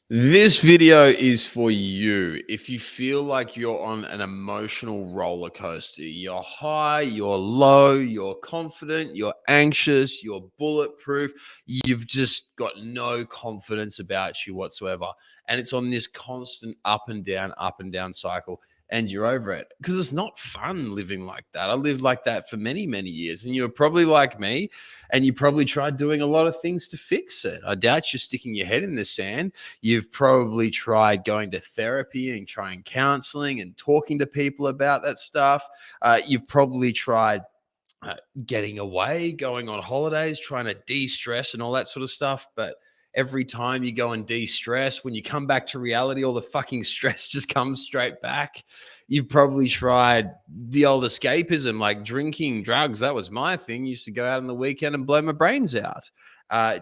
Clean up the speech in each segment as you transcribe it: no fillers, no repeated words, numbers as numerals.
This video is for you. If you feel like you're on an emotional roller coaster, you're high, you're low, you're confident, you're anxious, you're bulletproof, you've just got no confidence about you whatsoever. And it's on this constant up and down cycle. And you're over it because it's not fun living like that. I lived like that for many, many years. And you're probably like me, and you probably tried doing a lot of things to fix it. I doubt you're sticking your head in the sand. You've probably tried going to therapy and trying counseling and talking to people about that stuff. You've probably tried getting away, going on holidays, trying to de-stress and all that sort of stuff. But every time you go and de-stress, when you come back to reality, all the fucking stress just comes straight back. You've probably tried the old escapism, like drinking, drugs. That was my thing. Used to go out on the weekend and blow my brains out,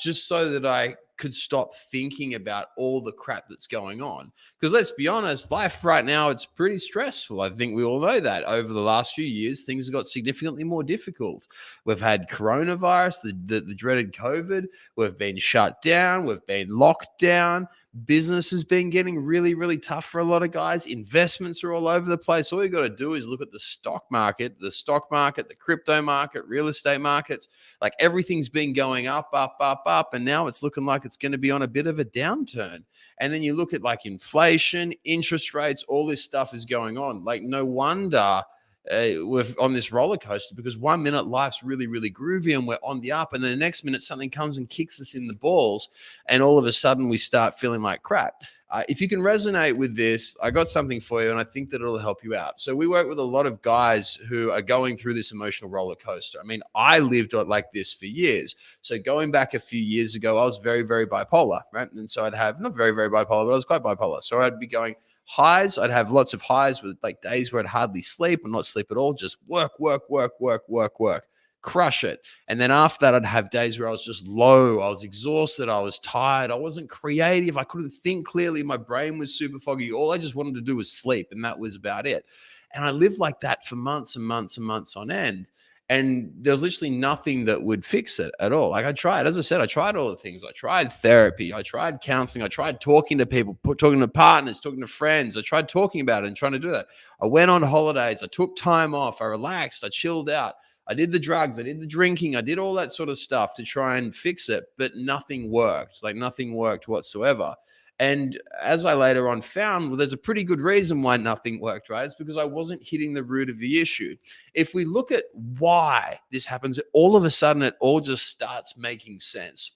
just so that I could stop thinking about all the crap that's going on. Because let's be honest, life right now, it's pretty stressful. I think we all know that. Over the last few years, things have got significantly more difficult. We've had coronavirus, the dreaded COVID. We've been shut down. We've been locked down. Business has been getting really, really tough for a lot of guys. Investments are all over the place. All you got to do is look at the stock market, the crypto market, real estate markets. Like everything's been going up, up, up, up. And now it's looking like it's going to be on a bit of a downturn. And then you look at like inflation, interest rates, all this stuff is going on. Like no wonder we're on this roller coaster, because 1 minute life's really, really groovy and we're on the up, and then the next minute something comes and kicks us in the balls, and all of a sudden we start feeling like crap. If you can resonate with this, I got something for you, and I think that it'll help you out. So we work with a lot of guys who are going through this emotional roller coaster. I mean, I lived like this for years. So going back a few years ago, I was very, very bipolar, right? And so I'd have, not very, very bipolar, but I was quite bipolar. So I'd be going highs. I'd have lots of highs with like days where I'd hardly sleep or not sleep at all, just work, work, work, work, work, work, crush it. And then after that, I'd have days where I was just low. I was exhausted. I was tired. I wasn't creative. I couldn't think clearly. My brain was super foggy. All I just wanted to do was sleep, and that was about it. And I lived like that for months and months and months on end. And there's literally nothing that would fix it at all. Like I tried, as I said, I tried all the things. I tried therapy. I tried counseling. I tried talking to people, talking to partners, talking to friends. I tried talking about it and trying to do that. I went on holidays. I took time off. I relaxed. I chilled out. I did the drugs. I did the drinking. I did all that sort of stuff to try and fix it, but nothing worked. Like nothing worked whatsoever. And as I later on found, well, there's a pretty good reason why nothing worked, right? It's because I wasn't hitting the root of the issue. If we look at why this happens, all of a sudden it all just starts making sense.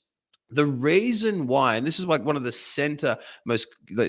The reason why, and this is like one of the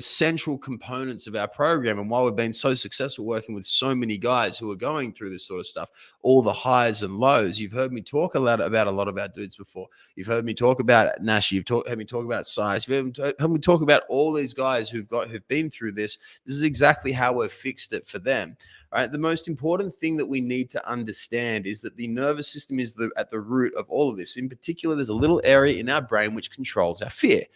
central components of our program, and why we've been so successful working with so many guys who are going through this sort of stuff, all the highs and lows. You've heard me talk about a lot of our dudes before. You've heard me talk about Nash. Heard me talk about Size. You've heard me talk about all these guys who've been through this. This is exactly how we've fixed it for them. Right? The most important thing that we need to understand is that the nervous system is at the root of all of this. In particular, there's a little area in our brain which controls our fear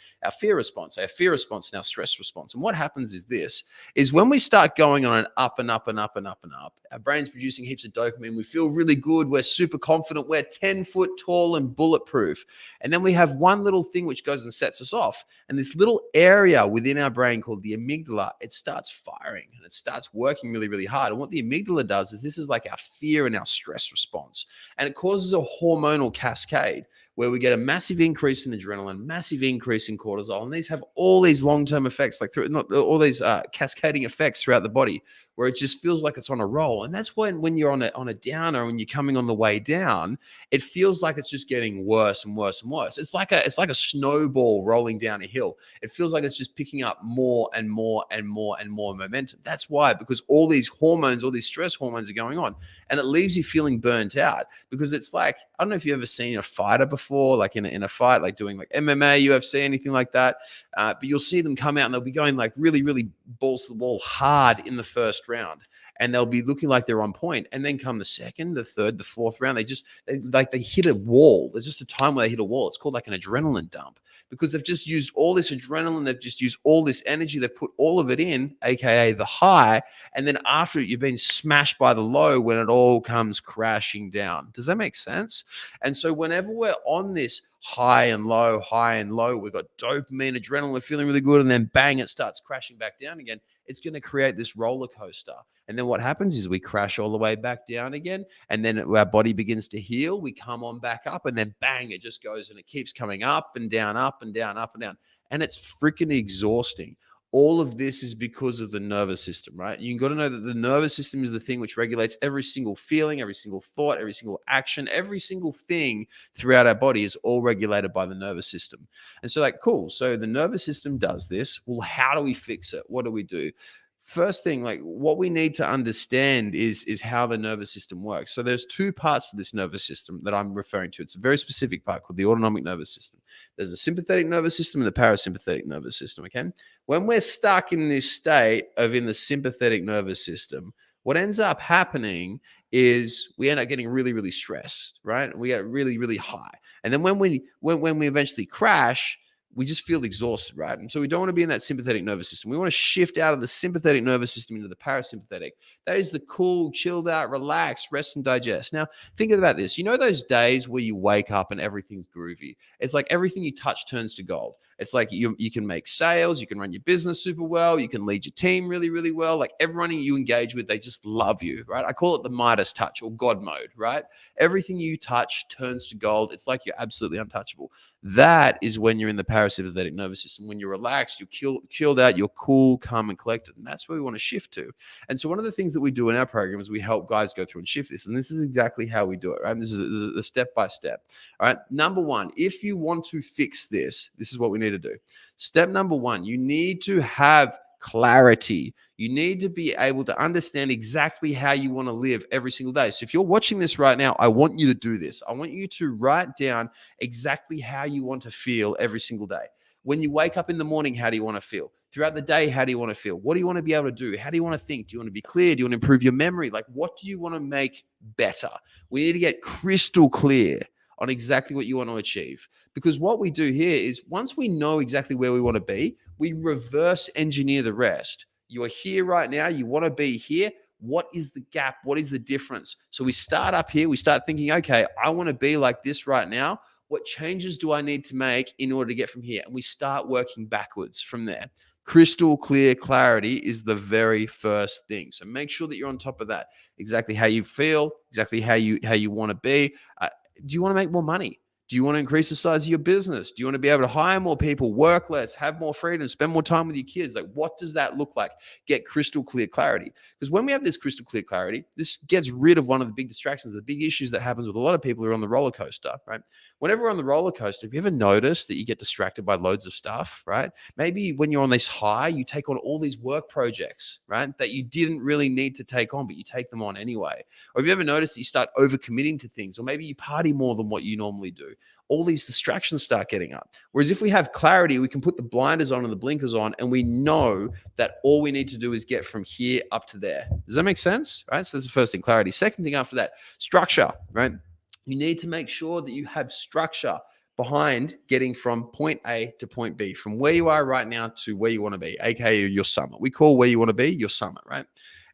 response, and our stress response. And what happens is when we start going on an up and up and up and up and up, our brain's producing heaps of dopamine. We feel really good. We're super confident. We're 10 foot tall and bulletproof. And then we have one little thing which goes and sets us off. And this little area within our brain called the amygdala, it starts firing and it starts working really, really hard. And what the amygdala does is this is like our fear and our stress response. And it causes a hormonal cascade where we get a massive increase in adrenaline, massive increase in cortisol. And these have all these long-term effects, like all these cascading effects throughout the body, where it just feels like it's on a roll. And that's when you're on a downer, when you're coming on the way down, it feels like it's just getting worse and worse and worse. It's like a snowball rolling down a hill. It feels like it's just picking up more and more and more and more momentum. That's why, because all these hormones, all these stress hormones are going on, and it leaves you feeling burnt out. Because it's like, I don't know if you've ever seen a fighter before, like in a fight, like doing like MMA, UFC, anything like that. But you'll see them come out and they'll be going like really, really balls to the wall hard in the first round. And they'll be looking like they're on point. And then come the second, the third, the fourth round, they hit a wall. There's just a time where they hit a wall. It's called like an adrenaline dump, because they've just used all this adrenaline. They've just used all this energy. They've put all of it in, AKA the high. And then after it, you've been smashed by the low when it all comes crashing down. Does that make sense? And so whenever we're on this high and low, high and low. We've got dopamine, adrenaline, we're feeling really good. And then bang, it starts crashing back down again. It's going to create this roller coaster. And then what happens is we crash all the way back down again. And then our body begins to heal. We come on back up and then bang, it just goes and it keeps coming up and down, up and down, up and down. And it's freaking exhausting. All of this is because of the nervous system, right? You got to know that the nervous system is the thing which regulates every single feeling, every single thought, every single action, every single thing throughout our body is all regulated by the nervous system. And so, like, cool. So the nervous system does this. Well, how do we fix it? What do we do? First thing, like what we need to understand is how the nervous system works. So there's two parts to this nervous system that I'm referring to. It's a very specific part called the autonomic nervous system. There's a sympathetic nervous system and the parasympathetic nervous system. Okay, when we're stuck in this state of in the sympathetic nervous system, what ends up happening is we end up getting really, really stressed, right? We get really, really high, and then when we eventually crash, we just feel exhausted, right? And so we don't want to be in that sympathetic nervous system. We want to shift out of the sympathetic nervous system into the parasympathetic. That is the cool, chilled out, relaxed, rest and digest. Now, think about this. You know those days where you wake up and everything's groovy? It's like everything you touch turns to gold. It's like you can make sales, you can run your business super well, you can lead your team really, really well. Like everyone you engage with, they just love you, right? I call it the Midas touch or God mode, right? Everything you touch turns to gold. It's like you're absolutely untouchable. That is when you're in the parasympathetic nervous system. When you're relaxed, you're chilled out, you're cool, calm, and collected. And that's where we want to shift to. And so one of the things that we do in our program is we help guys go through and shift this. And this is exactly how we do it, right? This is the step by step. All right. Number one, if you want to fix this, this is what we need to do. Step number one, you need to have clarity. You need to be able to understand exactly how you want to live every single day. So if you're watching this right now, I want you to do this. I want you to write down exactly how you want to feel every single day. When you wake up in the morning, how do you want to feel? Throughout the day, how do you want to feel? What do you want to be able to do? How do you want to think? Do you want to be clear? Do you want to improve your memory? Like, what do you want to make better? We need to get crystal clear on exactly what you want to achieve. Because what we do here is once we know exactly where we want to be, we reverse engineer the rest. You are here right now. You want to be here. What is the gap? What is the difference? So we start up here. We start thinking, okay, I want to be like this right now. What changes do I need to make in order to get from here? And we start working backwards from there. Crystal clear clarity is the very first thing. So make sure that you're on top of that. Exactly how you feel, exactly how you want to be. Do you want to make more money? Do you want to increase the size of your business? Do you want to be able to hire more people, work less, have more freedom, spend more time with your kids? Like, what does that look like? Get crystal clear clarity. Because when we have this crystal clear clarity, this gets rid of one of the big distractions, the big issues that happens with a lot of people who are on the roller coaster, right? Whenever we're on the roller coaster, have you ever noticed that you get distracted by loads of stuff, right? Maybe when you're on this high, you take on all these work projects, right? That you didn't really need to take on, but you take them on anyway. Or have you ever noticed that you start overcommitting to things? Or maybe you party more than what you normally do. All these distractions start getting up. Whereas if we have clarity, we can put the blinders on and the blinkers on, and we know that all we need to do is get from here up to there. Does that make sense? Right? So that's the first thing, clarity. Second thing after that, structure, right? You need to make sure that you have structure behind getting from point A to point B, from where you are right now to where you want to be, aka your summit. We call where you want to be your summit, right?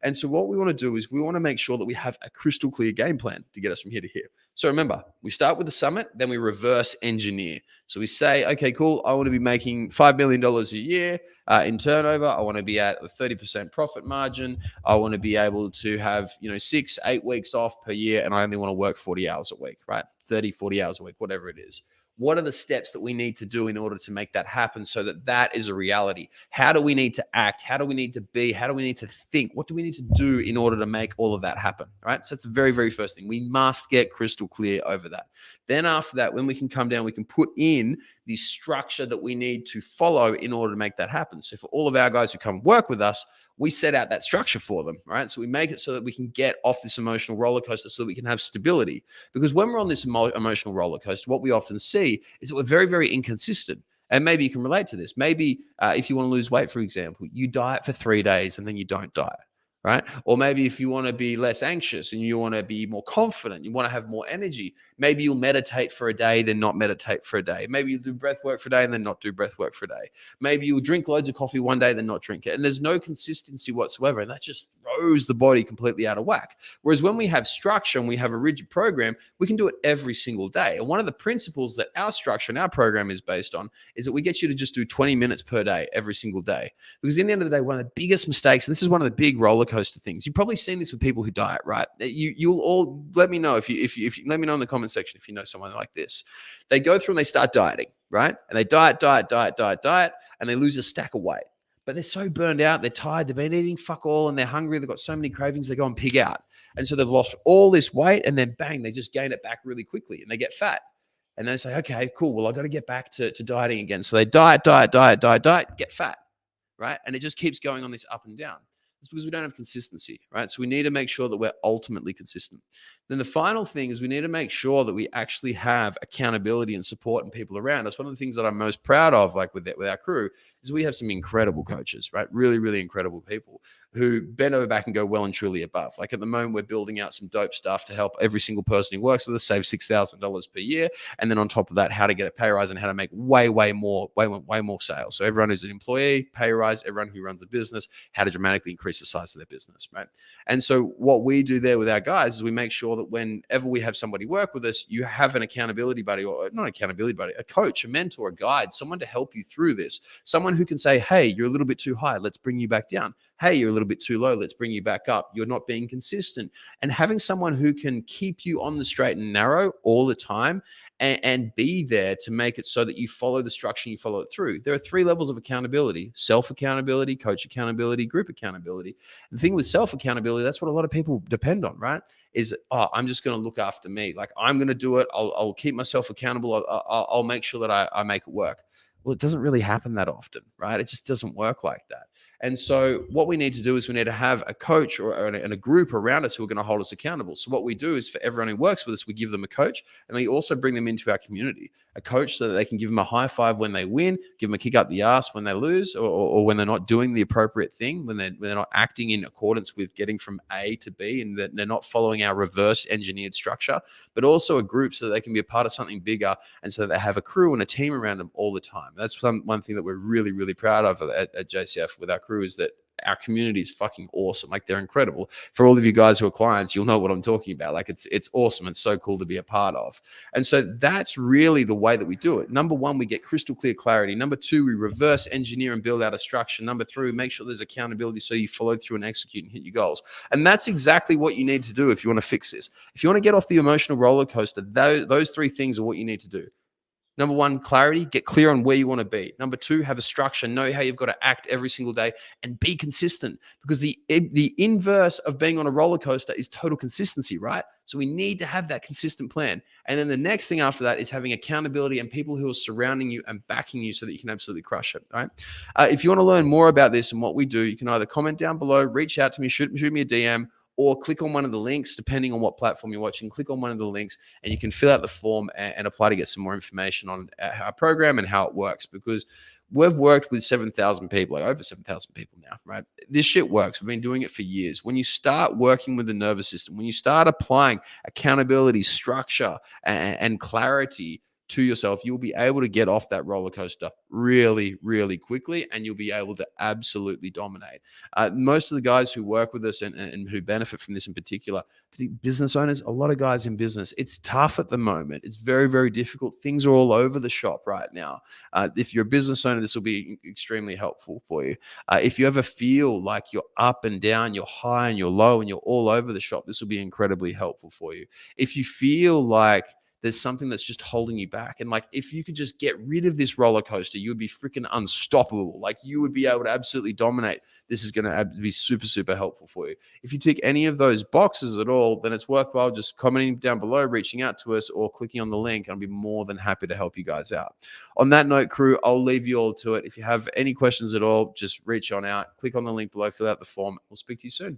And so what we want to do is we want to make sure that we have a crystal clear game plan to get us from here to here. So remember, we start with the summit, then we reverse engineer. So we say, okay, cool. I want to be making $5 million a year in turnover. I want to be at a 30% profit margin. I want to be able to have, 6-8 weeks off per year. And I only want to work 40 hours a week, right? 30, 40 hours a week, whatever it is. What are the steps that we need to do in order to make that happen so that that is a reality? How do we need to act? How do we need to be? How do we need to think? What do we need to do in order to make all of that happen? Right? So that's the very, very first thing. We must get crystal clear over that. Then after that, when we can come down, we can put in the structure that we need to follow in order to make that happen. So for all of our guys who come work with us, we set out that structure for them, right? So we make it so that we can get off this emotional roller coaster so that we can have stability. Because when we're on this emotional roller coaster, what we often see is that we're very, very inconsistent. And maybe you can relate to this. Maybe if you want to lose weight, for example, you diet for 3 days and then you don't diet, right? Or maybe if you want to be less anxious and you want to be more confident, you want to have more energy, Maybe you'll meditate for a day, then not meditate for a day. Maybe you'll do breath work for a day and then not do breath work for a day. Maybe you'll drink loads of coffee one day, then not drink it. And there's no consistency whatsoever. And that just throws the body completely out of whack. Whereas when we have structure and we have a rigid program, we can do it every single day. And one of the principles that our structure and our program is based on is that we get you to just do 20 minutes per day, every single day. Because in the end of the day, one of the biggest mistakes, and this is one of the big roller coaster things, you've probably seen this with people who diet, right? You'll all let me know if you let me know in the comment section if you know someone like this. They go through and they start dieting, right? And they diet, and they lose a stack of weight. But they're so burned out, they're tired, they've been eating fuck all, and they're hungry. They've got so many cravings, they go and pig out. And so they've lost all this weight, and then bang, they just gain it back really quickly, and they get fat. And they say, okay, cool. Well, I got to get back to dieting again. So they diet, get fat, right? And it just keeps going on this up and down. It's because we don't have consistency, right? So we need to make sure that we're ultimately consistent. Then the final thing is we need to make sure that we actually have accountability and support and people around us. One of the things that I'm most proud of, like with our crew, is we have some incredible coaches, right? Really, really incredible people who bend over back and go well and truly above. Like at the moment, we're building out some dope stuff to help every single person who works with us save $6,000 per year. And then on top of that, how to get a pay rise and how to make way more sales. So everyone who's an employee, pay rise, everyone who runs a business, how to dramatically increase the size of their business, right? And so what we do there with our guys is we make sure that whenever we have somebody work with us, you have an accountability buddy, or not accountability buddy, a coach, a mentor, a guide, someone to help you through this, someone who can say, hey, you're a little bit too high, let's bring you back down. Hey, you're a little bit too low, let's bring you back up. You're not being consistent. And having someone who can keep you on the straight and narrow all the time and be there to make it so that you follow the structure and you follow it through. There are 3 levels of accountability: self-accountability, coach accountability, group accountability. The thing with self-accountability, that's what a lot of people depend on, right? Is, oh, I'm just going to look after me. Like, I'm going to do it. I'll keep myself accountable. I'll make sure that I make it work. Well, it doesn't really happen that often, right? It just doesn't work like that. And so what we need to do is we need to have a coach and a group around us who are going to hold us accountable. So what we do is for everyone who works with us, we give them a coach, and we also bring them into our community, a coach so that they can give them a high five when they win, give them a kick up the ass when they lose, or when they're not doing the appropriate thing, when they're not acting in accordance with getting from A to B, and that they're not following our reverse engineered structure, but also a group so that they can be a part of something bigger, and so that they have a crew and a team around them all the time. That's one thing that we're really, really proud of at JCF with our crew, is that our community is fucking awesome. Like, they're incredible. For all of you guys who are clients, you'll know what I'm talking about. Like, it's awesome. It's so cool to be a part of. And so that's really the way that we do it. Number 1, we get crystal clear clarity. Number 2, we reverse engineer and build out a structure. Number 3, we make sure there's accountability so you follow through and execute and hit your goals. And that's exactly what you need to do if you want to fix this. If you want to get off the emotional roller coaster, those 3 things are what you need to do. Number 1, clarity, get clear on where you want to be. Number 2, have a structure, know how you've got to act every single day, and be consistent, because the inverse of being on a roller coaster is total consistency, right? So we need to have that consistent plan. And then the next thing after that is having accountability and people who are surrounding you and backing you so that you can absolutely crush it, right? If you want to learn more about this and what we do, you can either comment down below, reach out to me, shoot me a DM, or click on one of the links, depending on what platform you're watching. Click on one of the links and you can fill out the form and apply to get some more information on our program and how it works, because we've worked with 7,000 people, like over 7,000 people now, right? This shit works. We've been doing it for years. When you start working with the nervous system, when you start applying accountability, structure, and clarity to yourself, you'll be able to get off that roller coaster really, really quickly, and you'll be able to absolutely dominate. Most of the guys who work with us and who benefit from this in particular, business owners, a lot of guys in business, it's tough at the moment. It's very, very difficult. Things are all over the shop right now. If you're a business owner, this will be extremely helpful for you. If you ever feel like you're up and down, you're high and you're low and you're all over the shop, this will be incredibly helpful for you. If you feel like there's something that's just holding you back, and like, if you could just get rid of this roller coaster, you would be freaking unstoppable. Like, you would be able to absolutely dominate. This is going to be super, super helpful for you. If you tick any of those boxes at all, then it's worthwhile just commenting down below, reaching out to us, or clicking on the link. I'll be more than happy to help you guys out. On that note, crew, I'll leave you all to it. If you have any questions at all, just reach on out, click on the link below, fill out the form. We'll speak to you soon.